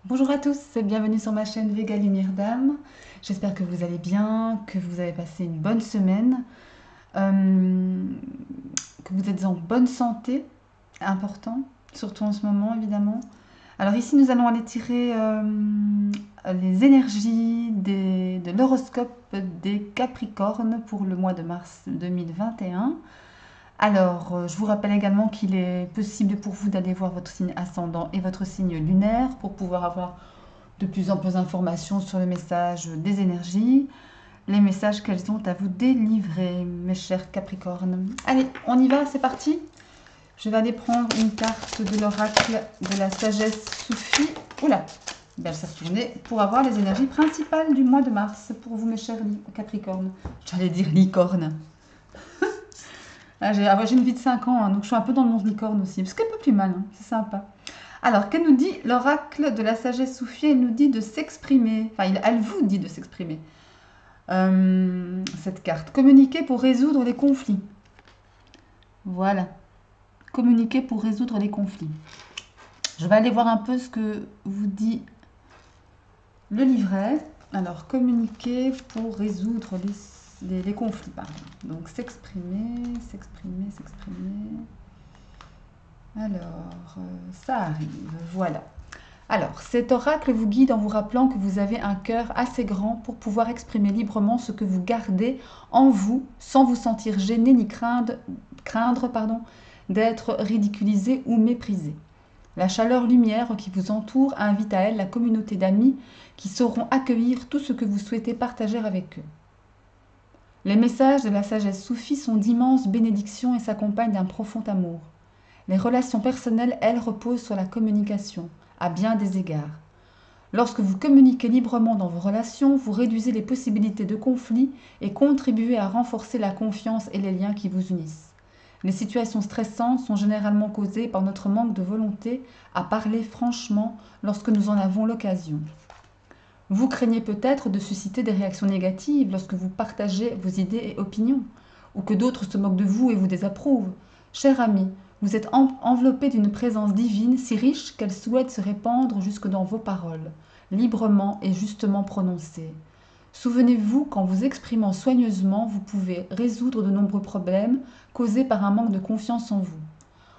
Bonjour à tous et bienvenue sur ma chaîne Vega Lumière d'âme. J'espère que vous allez bien, que vous avez passé une bonne semaine, euh, que vous êtes en bonne santé, important, surtout en ce moment évidemment. Alors ici nous allons aller tirer les énergies de l'horoscope des Capricornes pour le mois de mars 2021. Alors, je vous rappelle également qu'il est possible pour vous d'aller voir votre signe ascendant et votre signe lunaire pour pouvoir avoir de plus en plus d'informations sur le message des énergies, les messages qu'elles ont à vous délivrer, mes chers Capricornes. Allez, on y va, c'est parti. Je vais aller prendre une carte de l'oracle de la sagesse soufie. Oula, ben, elle s'est retournée pour avoir les énergies principales du mois de mars pour vous, mes chers Capricornes. J'allais dire licorne. J'ai une vie de 5 ans, hein, donc je suis un peu dans le monde licorne aussi, parce qu'elle peut plus mal, hein, c'est sympa. Alors, que nous dit l'oracle de la sagesse soufie? Elle nous dit de s'exprimer. Enfin, elle vous dit de s'exprimer. Cette carte. Communiquer pour résoudre les conflits. Voilà. Communiquer pour résoudre les conflits. Je vais aller voir un peu ce que vous dit le livret. Alors, communiquer pour résoudre les conflits. Pardon. Donc, s'exprimer, s'exprimer, s'exprimer. Alors, ça arrive. Voilà. Alors, cet oracle vous guide en vous rappelant que vous avez un cœur assez grand pour pouvoir exprimer librement ce que vous gardez en vous sans vous sentir gêné ni craindre d'être ridiculisé ou méprisé. La chaleur lumière qui vous entoure invite à elle la communauté d'amis qui sauront accueillir tout ce que vous souhaitez partager avec eux. Les messages de la sagesse soufie sont d'immenses bénédictions et s'accompagnent d'un profond amour. Les relations personnelles, elles, reposent sur la communication, à bien des égards. Lorsque vous communiquez librement dans vos relations, vous réduisez les possibilités de conflit et contribuez à renforcer la confiance et les liens qui vous unissent. Les situations stressantes sont généralement causées par notre manque de volonté à parler franchement lorsque nous en avons l'occasion. Vous craignez peut-être de susciter des réactions négatives lorsque vous partagez vos idées et opinions, ou que d'autres se moquent de vous et vous désapprouvent. Cher ami, vous êtes enveloppé d'une présence divine si riche qu'elle souhaite se répandre jusque dans vos paroles, librement et justement prononcées. Souvenez-vous qu'en vous exprimant soigneusement, vous pouvez résoudre de nombreux problèmes causés par un manque de confiance en vous.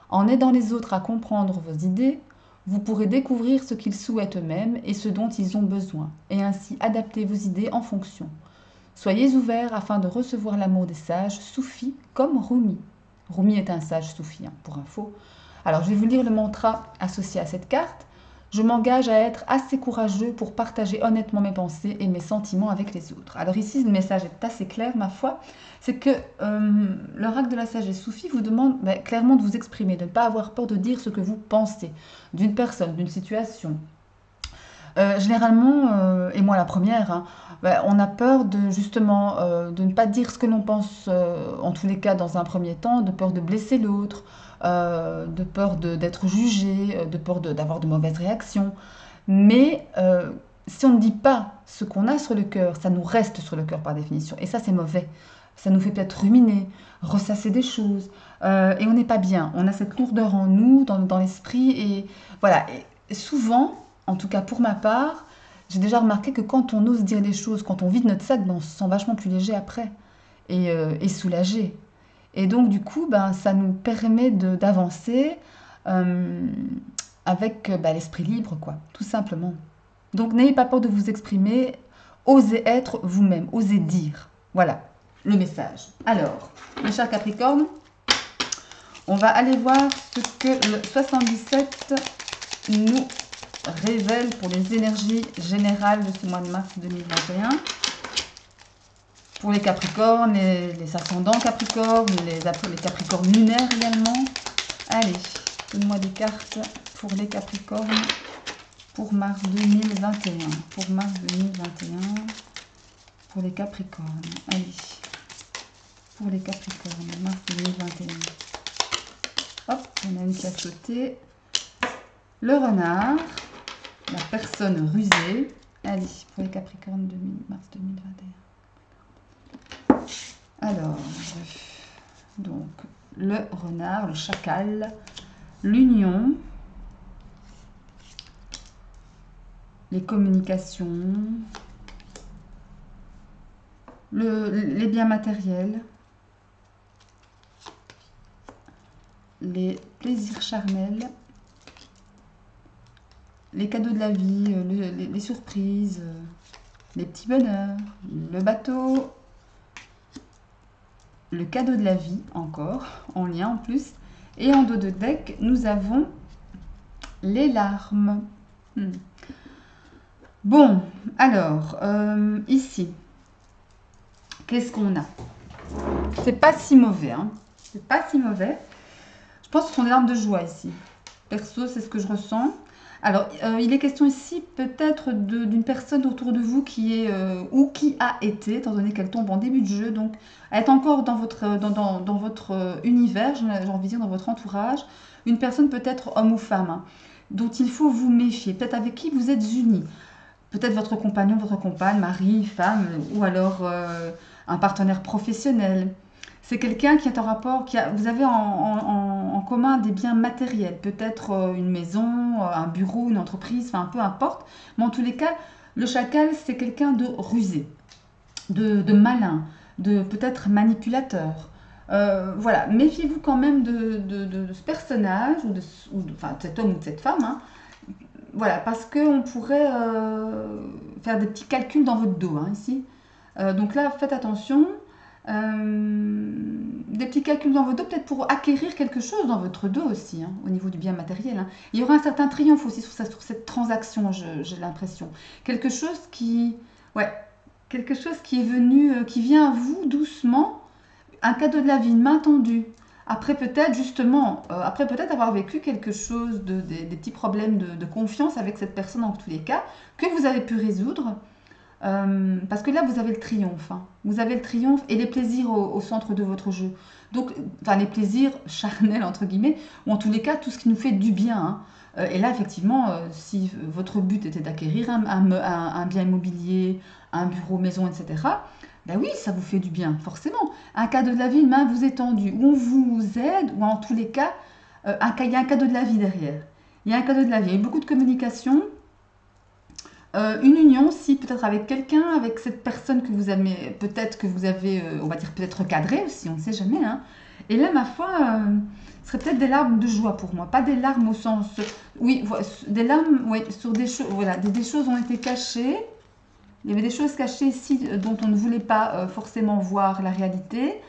En aidant les autres à comprendre vos idées, vous pourrez découvrir ce qu'ils souhaitent eux-mêmes et ce dont ils ont besoin, et ainsi adapter vos idées en fonction. Soyez ouverts afin de recevoir l'amour des sages, soufis comme Rumi. Rumi est un sage soufi, hein, pour info. Alors, je vais vous lire le mantra associé à cette carte. Je m'engage à être assez courageux pour partager honnêtement mes pensées et mes sentiments avec les autres. Alors ici, le message est assez clair, ma foi. C'est que l'oracle de la sagesse soufie vous demande clairement de vous exprimer, de ne pas avoir peur de dire ce que vous pensez d'une personne, d'une situation. Généralement, et moi la première, hein, on a peur de justement de ne pas dire ce que l'on pense, en tous les cas dans un premier temps, de peur de blesser l'autre, de peur d'être jugé, de peur d'avoir de mauvaises réactions. Mais si on ne dit pas ce qu'on a sur le cœur, ça nous reste sur le cœur par définition. Et ça, c'est mauvais. Ça nous fait peut-être ruminer, ressasser des choses. Et on n'est pas bien. On a cette lourdeur en nous, dans l'esprit. Et voilà. Et souvent, en tout cas pour ma part, j'ai déjà remarqué que quand on ose dire les choses, quand on vide notre sac, ben, on se sent vachement plus léger après et soulagé. Et donc du coup, ben, ça nous permet d'avancer euh, avec l'esprit libre, quoi, tout simplement. Donc n'ayez pas peur de vous exprimer, osez être vous-même, osez dire. Voilà le message. Alors, mes chers Capricornes, on va aller voir ce que le 77 nous révèle pour les énergies générales de ce mois de mars 2021. Pour les Capricornes, les ascendants Capricornes, les Capricornes lunaires également. Allez, donne-moi des cartes pour les Capricornes pour mars 2021. Pour mars 2021, pour les Capricornes. Allez, pour les Capricornes, mars 2021. Hop, on a une qui a sauté. Le renard, la personne rusée. Allez, pour les Capricornes mars 2021. Alors, donc, le renard, le chacal, l'union, les communications, les biens matériels, les plaisirs charnels, les cadeaux de la vie, les surprises, les petits bonheurs, le bateau, le cadeau de la vie encore, en lien en plus. Et en dos de deck, nous avons les larmes. Bon, alors, ici, qu'est-ce qu'on a? C'est pas si mauvais, hein. C'est pas si mauvais. Je pense que ce sont des larmes de joie ici. Perso, c'est ce que je ressens. Alors, il est question ici peut-être d'une personne autour de vous qui est ou qui a été, étant donné qu'elle tombe en début de jeu, donc elle est encore dans votre univers, j'ai envie de dire dans votre entourage, une personne peut-être homme ou femme, hein, dont il faut vous méfier, peut-être avec qui vous êtes unis. Peut-être votre compagnon, votre compagne, mari, femme, ou alors un partenaire professionnel. C'est quelqu'un qui est en rapport, vous avez en commun des biens matériels, peut-être une maison, un bureau, une entreprise, enfin peu importe. Mais en tous les cas, le chacal, c'est quelqu'un de rusé, de malin, de peut-être manipulateur. Voilà, méfiez-vous quand même de ce personnage, enfin de cet homme ou de cette femme, hein. Voilà, parce qu'on pourrait faire des petits calculs dans votre dos, hein, ici. Donc là, faites attention. Des petits calculs dans votre dos, peut-être pour acquérir quelque chose dans votre dos aussi, hein, au niveau du bien matériel, hein. Il y aura un certain triomphe aussi sur cette transaction, j'ai l'impression. Quelque chose qui est venu, qui vient à vous doucement, un cadeau de la vie, une main tendue. Après peut-être justement, après peut-être avoir vécu quelque chose, des petits problèmes de confiance avec cette personne en tous les cas, que vous avez pu résoudre. Parce que là, vous avez le triomphe, hein. Vous avez le triomphe et les plaisirs au centre de votre jeu. Donc, enfin, les plaisirs charnels, entre guillemets, ou en tous les cas, tout ce qui nous fait du bien, hein. Et là, effectivement, si votre but était d'acquérir un bien immobilier, un bureau, maison, etc., ben oui, ça vous fait du bien, forcément. Un cadeau de la vie, une main vous est tendue, ou on vous aide, ou en tous les cas, il y a un cadeau de la vie derrière. Il y a un cadeau de la vie. Il y a eu beaucoup de communication. Une union aussi, peut-être avec quelqu'un, avec cette personne que vous avez, peut-être que vous avez, on va dire peut-être recadré aussi, on ne sait jamais, hein. Et là, ma foi, ce serait peut-être des larmes de joie pour moi, pas des larmes au sens, oui, des larmes, oui, sur des choses, voilà, des choses ont été cachées. Il y avait des choses cachées ici dont on ne voulait pas forcément voir la réalité.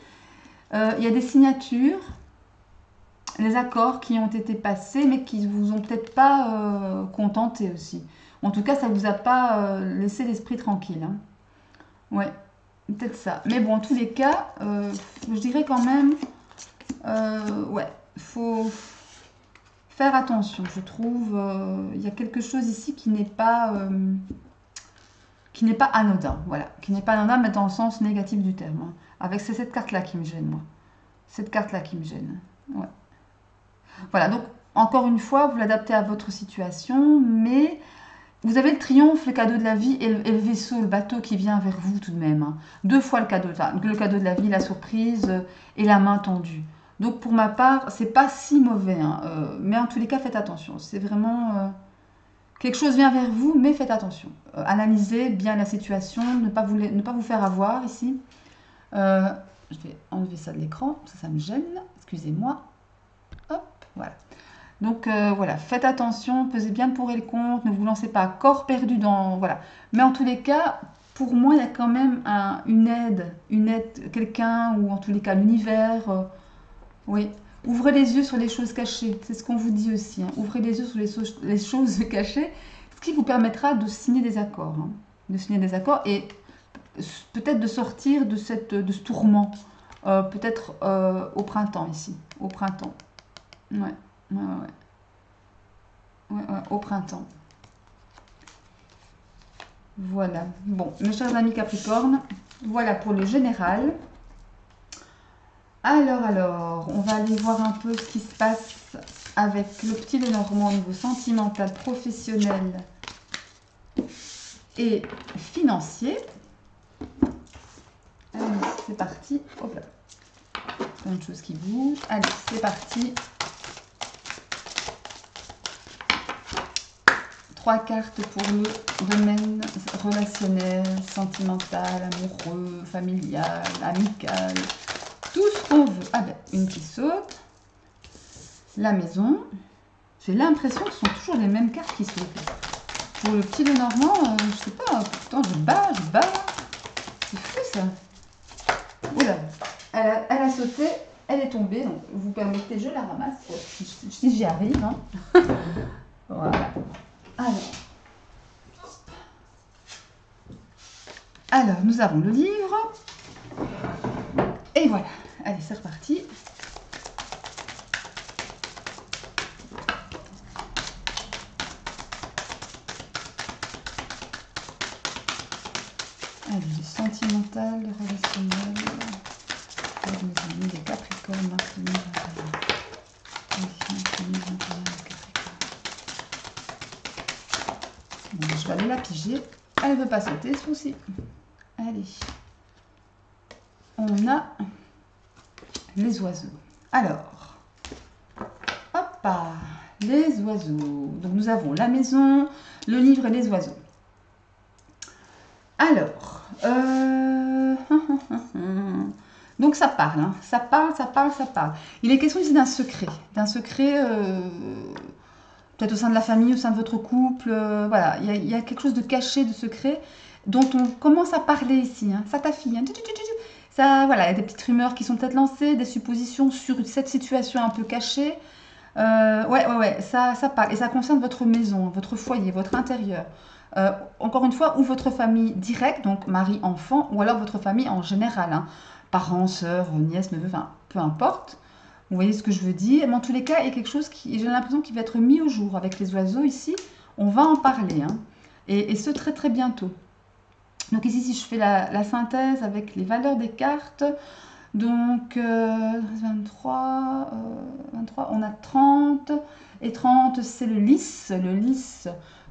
Il y a des signatures, des accords qui ont été passés, mais qui vous ont peut-être pas contenté aussi. En tout cas, ça ne vous a pas laissé l'esprit tranquille, hein. Ouais, peut-être ça. Mais bon, en tous les cas, je dirais quand même, ouais, faut faire attention, je trouve. Il y a quelque chose ici qui n'est pas anodin, voilà, qui n'est pas anodin, mais dans le sens négatif du terme, hein. Avec c'est cette carte-là qui me gêne, moi. Cette carte-là qui me gêne. Ouais. Voilà, donc encore une fois, vous l'adaptez à votre situation, mais vous avez le triomphe, le cadeau de la vie et le vaisseau, le bateau qui vient vers vous tout de même, hein. Deux fois le cadeau de la vie, la surprise et la main tendue. Donc pour ma part, c'est pas si mauvais, hein, mais en tous les cas, faites attention. C'est vraiment quelque chose vient vers vous, mais faites attention. Analysez bien la situation, ne pas vous faire avoir ici. Je vais enlever ça de l'écran, ça me gêne. Excusez-moi. Hop, voilà. Donc voilà, faites attention, pesez bien le pour et le contre, ne vous lancez pas à corps perdu dans... Voilà. Mais en tous les cas, pour moi, il y a quand même une aide, quelqu'un, ou en tous les cas l'univers. Oui, ouvrez les yeux sur les choses cachées, c'est ce qu'on vous dit aussi, hein. Ouvrez les yeux sur les choses cachées, ce qui vous permettra de signer des accords, hein. De signer des accords et peut-être de sortir de ce tourment, peut-être au printemps ici, au printemps. Ouais. Ouais, au printemps. Voilà. Bon, mes chers amis Capricorne, voilà pour le général. Alors, on va aller voir un peu ce qui se passe avec le petit Lenormand au niveau sentimental, professionnel et financier. Allez, c'est parti. Hop là. Plein de choses qui bougent. Allez, c'est parti. 3 cartes pour le domaine relationnel, sentimental, amoureux, familial, amical, tout ce qu'on veut. Ah ben, une qui saute. La maison. J'ai l'impression que ce sont toujours les mêmes cartes qui sautent. Pour le petit Lenormand, je sais pas, pourtant je bats. C'est fou ça. Oula, elle a sauté, elle est tombée, donc vous permettez, je la ramasse, si j'y arrive. Hein. Voilà. Alors, nous avons le livre. Et voilà. Allez, c'est reparti. Allez, le sentimental, le relationnel, les amis, les Capricornes, Martini, bon, je vais aller la piger. Elle ne veut pas sauter, ce coup-ci. Allez. On a les oiseaux. Alors, hop, les oiseaux. Donc, nous avons la maison, le livre et les oiseaux. Alors, donc ça parle, hein. Ça parle. Il est question ici d'un secret peut-être au sein de la famille, au sein de votre couple, voilà, il y a quelque chose de caché, de secret, dont on commence à parler ici, hein. Ça, ta fille, hein. Ça, voilà, il y a des petites rumeurs qui sont peut-être lancées, des suppositions sur cette situation un peu cachée. Ouais, ça parle, et ça concerne votre maison, votre foyer, votre intérieur. Encore une fois, ou votre famille directe, donc mari, enfant, ou alors votre famille en général, hein. Parents, sœurs, nièces, neveux, enfin, peu importe. Vous voyez ce que je veux dire. Mais en tous les cas, il y a quelque chose qui, j'ai l'impression, qui va être mis au jour avec les oiseaux ici. On va en parler, hein. Et ce, très très bientôt. Donc ici, si je fais la synthèse avec les valeurs des cartes, donc 23, on a 30, et 30, c'est le lys.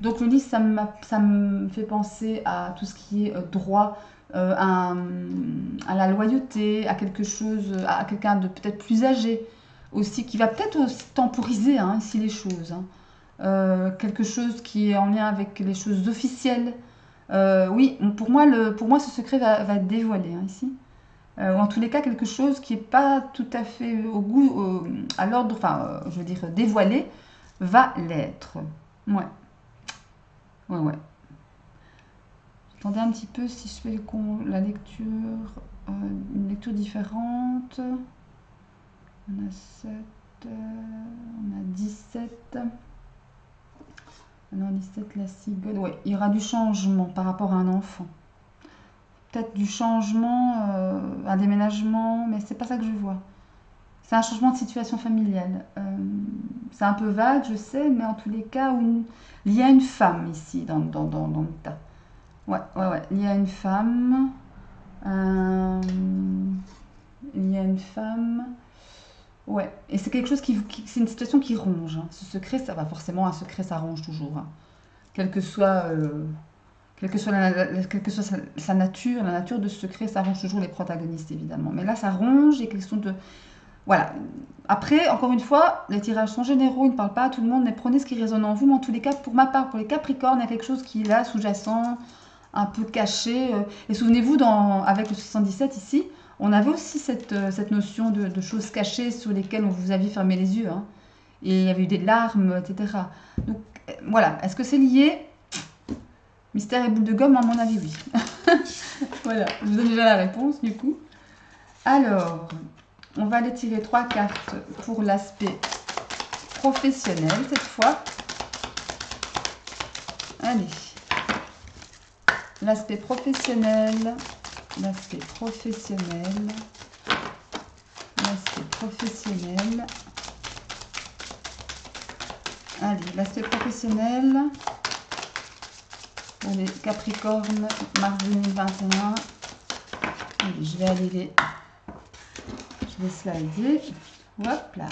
Donc le lys, ça me fait penser à tout ce qui est droit, à la loyauté, à quelque chose, à quelqu'un de peut-être plus âgé aussi, qui va peut-être aussi temporiser, hein, ici les choses, hein. Quelque chose qui est en lien avec les choses officielles. Oui, pour moi, ce secret va être dévoilé, hein, ici. Ou en tous les cas, quelque chose qui n'est pas tout à fait au goût, à l'ordre, enfin, je veux dire, dévoilé, va l'être. Ouais. Attendez un petit peu si je fais la lecture, une lecture différente. On a 7, on a 17. Non, 17, la cigogne. Ouais, il y aura du changement par rapport à un enfant. Peut-être du changement, un déménagement, mais c'est pas ça que je vois. C'est un changement de situation familiale. C'est un peu vague, je sais, mais en tous les cas, il y a une femme ici dans le tas. Ouais. Il y a une femme. Il y a une femme. Ouais. Et c'est quelque chose c'est une situation qui ronge, hein. Ce secret, ça va forcément, un secret, ça ronge toujours, hein. Quelle que soit sa nature, la nature de ce secret, ça ronge toujours les protagonistes, évidemment. Mais là, ça ronge, il y a question de... Voilà. Après, encore une fois, les tirages sont généraux, ils ne parlent pas à tout le monde, mais prenez ce qui résonne en vous. Mais en tous les cas, pour ma part, pour les Capricornes, il y a quelque chose qui est là, sous-jacent, un peu caché. Et souvenez-vous, avec le 77 ici, on avait aussi cette notion de choses cachées sur lesquelles on vous aviez fermé les yeux, hein. Et il y avait eu des larmes, etc. Donc, voilà. Est-ce que c'est lié? Mystère et boule de gomme, à mon avis, oui. Voilà, je vous donne déjà la réponse, du coup. Alors, on va aller tirer 3 cartes pour l'aspect professionnel, cette fois. Allez. L'aspect professionnel. Allez, l'aspect professionnel. Pour les Capricornes, mars 2021. Allez, je vais slider. Hop là.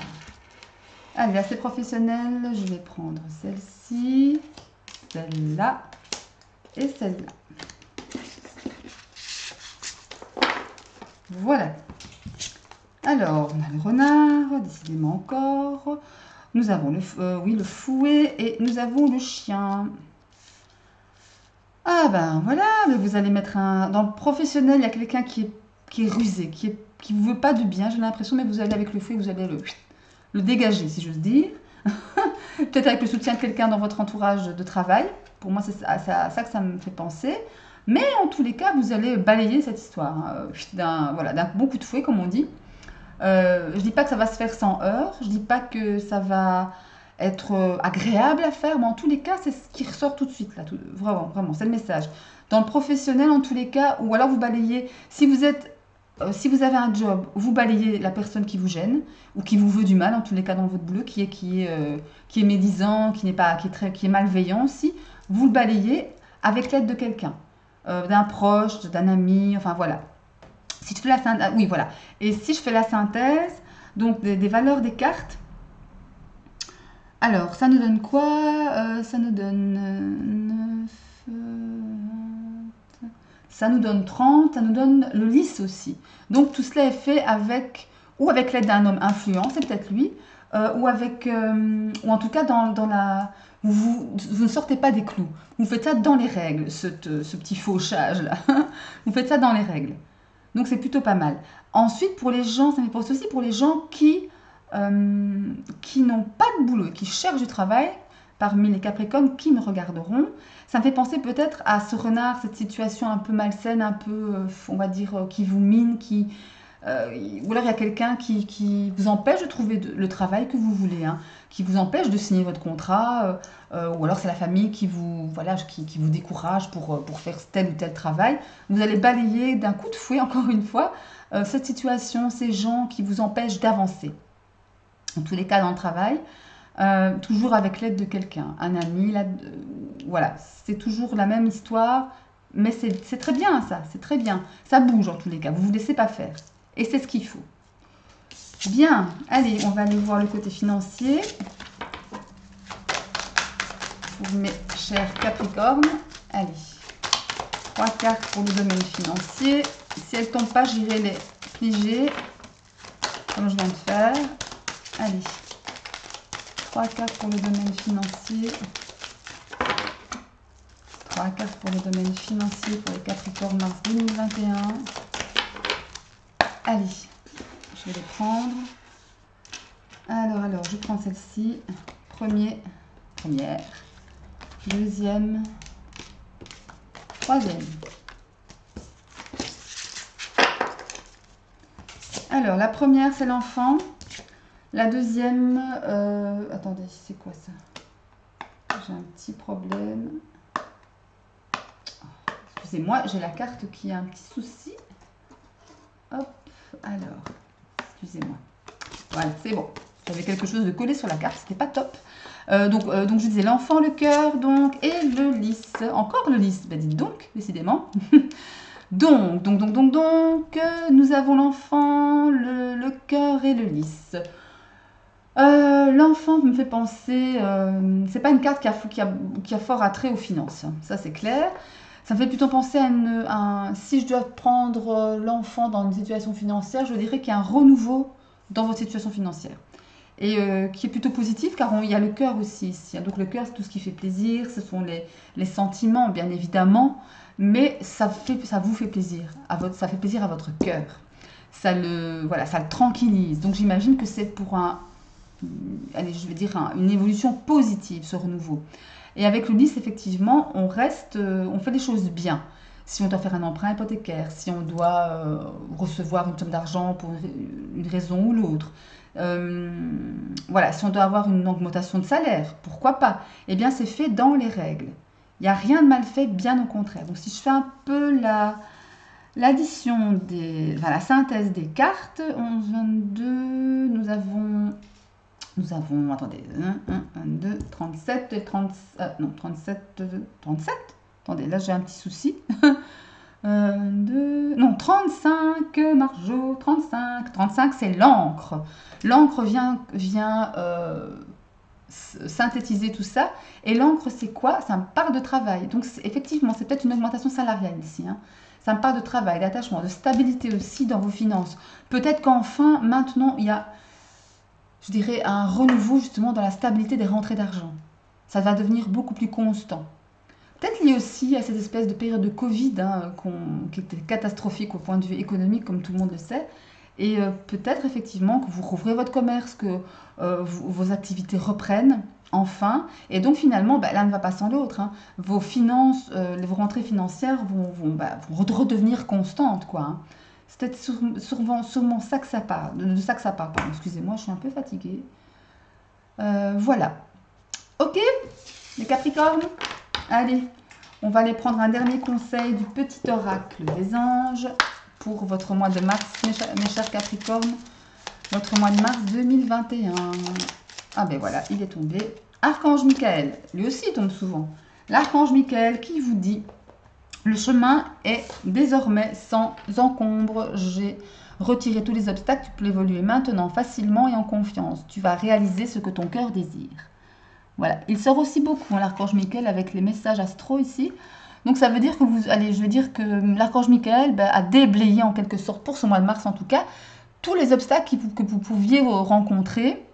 Allez, l'aspect professionnel, je vais prendre celle-ci, celle-là et celle-là. Voilà. Alors, on a le renard, décidément encore. Nous avons le fouet et nous avons le chien. Ah ben voilà, mais vous allez mettre un... Dans le professionnel, il y a quelqu'un qui est rusé, qui vous veut pas du bien, j'ai l'impression, mais vous allez avec le fouet, vous allez le dégager, si j'ose dire. Peut-être avec le soutien de quelqu'un dans votre entourage de travail. Pour moi, c'est à ça que ça me fait penser. Mais en tous les cas, vous allez balayer cette histoire, hein, d'un bon coup de fouet, comme on dit. Je dis pas que ça va se faire sans heurts, je dis pas que ça va être agréable à faire, mais en tous les cas, c'est ce qui ressort tout de suite, là, vraiment, vraiment, c'est le message. Dans le professionnel, en tous les cas, ou alors vous balayez, si vous avez un job, vous balayez la personne qui vous gêne, ou qui vous veut du mal, en tous les cas dans votre boulot, qui est médisant, qui est malveillant aussi, vous le balayez avec l'aide de quelqu'un, d'un proche, d'un ami, enfin voilà. Si je fais la synthèse, oui, voilà. Et si je fais la synthèse, donc des valeurs des cartes, alors ça nous donne quoi? Ça nous donne 9, ça nous donne 30, ça nous donne le lys aussi. Donc tout cela est fait avec l'aide d'un homme influent, c'est peut-être lui, ou en tout cas dans la... Vous ne sortez pas des clous. Vous faites ça dans les règles, ce petit fauchage là. Vous faites ça dans les règles. Donc c'est plutôt pas mal. Ensuite, pour les gens, ça me pose aussi pour les gens qui n'ont pas de boulot, qui cherchent du travail, parmi les Capricornes qui me regarderont, ça me fait penser peut-être à ce renard, cette situation un peu malsaine, un peu, on va dire, qui vous mine, ou alors il y a quelqu'un qui vous empêche de trouver le travail que vous voulez, hein, qui vous empêche de signer votre contrat, ou alors c'est la famille voilà, qui vous décourage pour faire tel ou tel travail. Vous allez balayer d'un coup de fouet, encore une fois, cette situation, ces gens qui vous empêchent d'avancer. En tous les cas dans le travail, toujours avec l'aide de quelqu'un, un ami, voilà, c'est toujours la même histoire, mais c'est très bien ça, c'est très bien. Ça bouge en tous les cas, vous ne vous laissez pas faire. Et c'est ce qu'il faut. Bien, allez, on va aller voir le côté financier. Pour mes chers Capricornes. Allez, 3 cartes pour le domaine financier. Si elles ne tombent pas, j'irai les pliger, comme je viens de faire. Allez, 3 cartes pour le domaine financier. 3 cartes pour le domaine financier pour les Capricornes mars 2021. Allez, je vais les prendre. Alors, je prends celle-ci. Première, deuxième, troisième. Alors, la première, c'est l'enfant. La deuxième, attendez, c'est quoi ça? J'ai un petit problème. Excusez-moi, j'ai la carte qui a un petit souci. Hop, alors, excusez-moi. Voilà, c'est bon. J'avais quelque chose de collé sur la carte, c'était pas top. Donc je disais l'enfant, le cœur, donc, et le lys. Encore le lys, ben dites donc, décidément. donc, nous avons l'enfant, le cœur et le lys. L'enfant me fait penser, c'est pas une carte qui a fort attrait aux finances, ça c'est clair. Ça me fait plutôt penser si je dois prendre l'enfant dans une situation financière, je dirais qu'il y a un renouveau dans votre situation financière. Et qui est plutôt positif car il y a le cœur aussi ici. Donc le cœur, c'est tout ce qui fait plaisir, ce sont les sentiments bien évidemment, mais ça vous fait plaisir, ça fait plaisir à votre cœur. Ça le tranquillise. Donc j'imagine que c'est pour une évolution positive, ce renouveau. Et avec le lys, effectivement, on fait les choses bien. Si on doit faire un emprunt hypothécaire, si on doit recevoir une somme d'argent pour une raison ou l'autre, voilà, si on doit avoir une augmentation de salaire, pourquoi pas? Eh bien, c'est fait dans les règles. Il n'y a rien de mal fait, bien au contraire. Donc, si je fais un peu la synthèse des cartes, 11, 22, nous avons, attendez, 1, 2, 37 et 37. Attendez, là j'ai un petit souci. 35, Marjo, 35. 35, c'est l'encre. L'encre vient synthétiser tout ça. Et l'encre, c'est quoi? Ça me parle de travail. Donc, effectivement, c'est peut-être une augmentation salariale ici. Hein. Ça me parle de travail, d'attachement, de stabilité aussi dans vos finances. Peut-être qu'enfin, maintenant, il y a, je dirais, un renouveau justement dans la stabilité des rentrées d'argent. Ça va devenir beaucoup plus constant. Peut-être lié aussi à cette espèce de période de Covid hein, qui était catastrophique au point de vue économique, comme tout le monde le sait. Et peut-être effectivement que vous rouvrez votre commerce, que vos activités reprennent enfin. Et donc finalement, bah, l'un ne va pas sans l'autre, hein. Vos finances, vos rentrées financières vont redevenir constantes, quoi, hein. C'est peut-être sûrement ça que ça parle, de ça que ça parle. Pardon, excusez-moi, je suis un peu fatiguée. Voilà. Ok, les Capricornes. Allez, on va aller prendre un dernier conseil du petit oracle des anges pour votre mois de mars, mes chers Capricornes. Votre mois de mars 2021. Ah ben voilà, il est tombé. Archange Michael, lui aussi il tombe souvent. L'archange Michael qui vous dit: le chemin est désormais sans encombre. J'ai retiré tous les obstacles. Tu peux évoluer maintenant facilement et en confiance. Tu vas réaliser ce que ton cœur désire. Voilà. Il sort aussi beaucoup, hein, l'archange Michael, avec les messages astro ici. Donc ça veut dire que je veux dire que l'archange Michael a déblayé en quelque sorte, pour ce mois de mars en tout cas, tous les obstacles que vous pouviez rencontrer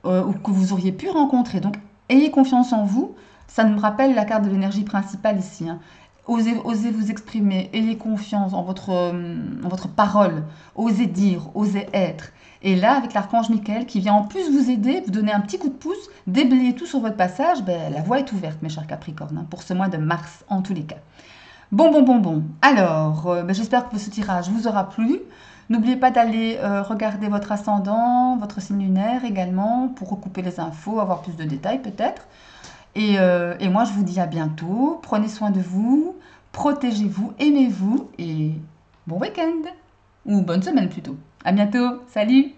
ou que vous auriez pu rencontrer. Donc ayez confiance en vous. Ça me rappelle la carte de l'énergie principale ici, hein. Osez vous exprimer, ayez confiance en votre parole, osez dire, osez être. Et là, avec l'archange Michael qui vient en plus vous aider, vous donner un petit coup de pouce, déblayer tout sur votre passage, la voie est ouverte, mes chers Capricornes, hein, pour ce mois de mars en tous les cas. Bon. Alors, j'espère que ce tirage vous aura plu. N'oubliez pas d'aller regarder votre ascendant, votre signe lunaire également, pour recouper les infos, avoir plus de détails peut-être. Et moi, je vous dis à bientôt. Prenez soin de vous, protégez-vous, aimez-vous et bon week-end. Ou bonne semaine plutôt. À bientôt. Salut!